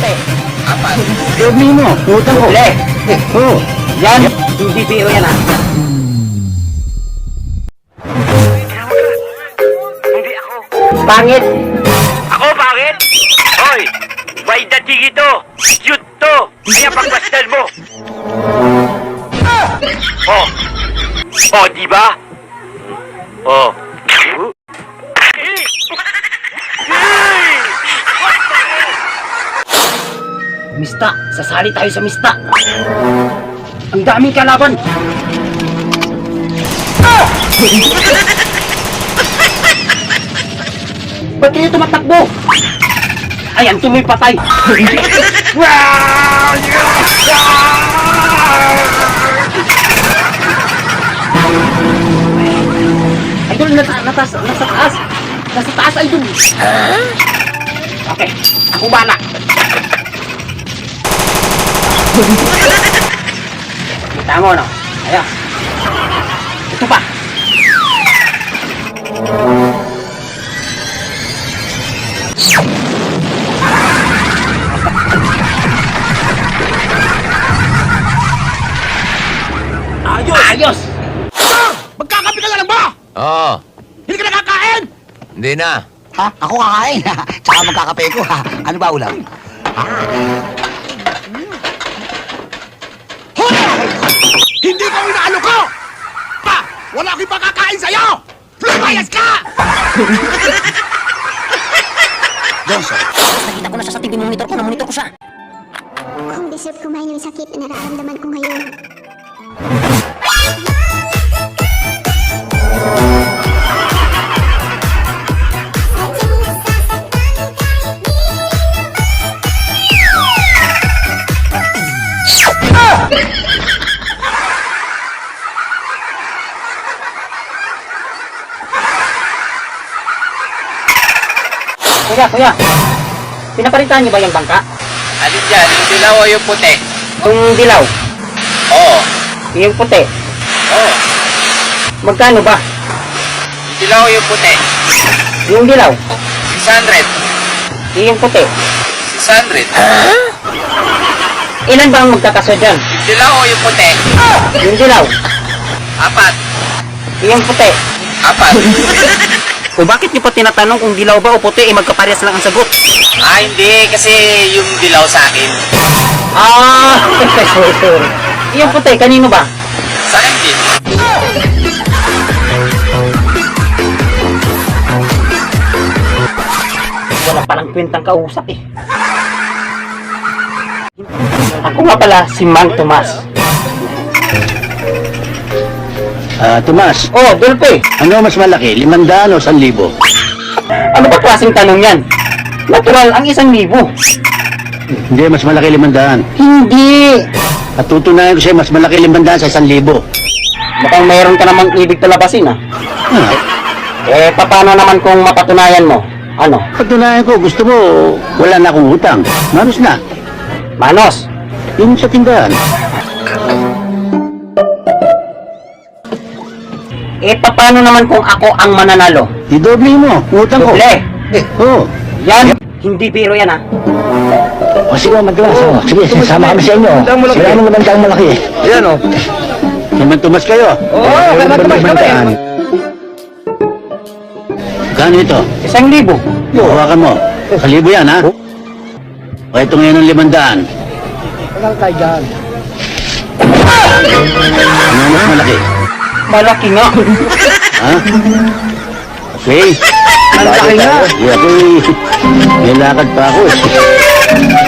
puti. Apat. Doble mo, utang ko. Doble. Oo. Yan, hindi biro yan ah. Hindi ako. Pangit. Ako, bakit? Hoy! May dating ito! Cute to! Kaya pagmasdan mo! Oh! Oh, di ba? Oh! Mista, sasali tayo sa mista. Ang daming kalaban. Ba't kayo tumatakbo? Ayan, tuloy patay. Idol, nasa taas. Nasa taas, idol. Okay, ako bala. Kita mo, no? Ayan. Ito pa. Ayos! Magkakape ka na lang ba? Oo. Hindi ka nakakain? Hindi na. Ha? Ako kakain. Tsaka magkakape ko ha. Ano ba ulam? Hoy! Hindi ka inaano ko! Pa! Wala akong pakakain sa'yo! Lumayas ka! Johnson. Nakita ko na siya sa TV monitor ko, na-monitor ko siya. Kung deserve kumain yung sakit na nararamdaman ko ngayon. Kuya, pinapalitan niyo ba yung bangka? Alin dyan? Yung dilaw o yung puti? Yung dilaw, Oo. yung puti. Oo. Magkano ba? Yung dilaw o yung puti? Yung dilaw, 600. yung puti. 600. Ilan ba ang magkakaso dyan? Yung dilaw o yung puti? Yung dilaw, Apat. yung puti. Apat. O bakit niyo pa tinatanong kung dilaw ba o puti, magkaparehas lang ang sagot? Ah, hindi. Kasi yung dilaw sa akin. Ah, sorry. Yung puti, kanino ba? Sa akin din. Wala palang kwentang kausap eh. Ako nga pala si Mang Tomas. Tomas, Oh, Dulpe, ano mas malaki, 500 o 1,000? ano ba klaseng tanong yan? Natural ang 1,000. Hindi, mas malaki 500. Hindi. At tutunayan ko sa'yo, mas malaki 500 sa 1,000. Mukhang mayroon ka namang ibig talabasin ah. Ah, Eh, paano naman kung mapatunayan mo? Ano? patunayan ko, gusto mo, wala na akong utang. Manos na, Manos? yung sa tindahan. Eh, paano naman kung ako ang mananalo? Idoble mo, utang ko. Doble. Oo. Yan, hindi biro yan ah. O sige, maglas. Sige, sasama kami sa inyo. Sila mo magandang malaki. Ayan o. Naman Tomas kayo. Oo, naman Tomas kami. Kano ito? 1,000. Hawakan mo. 1,000 yan, ha? O ito ngayon ang 500. Walang tayo dyan. Ano mas malaki? Malaki nga. Ha? Okay. Malaki nga. Yeah, okay. May lakad pa ako eh.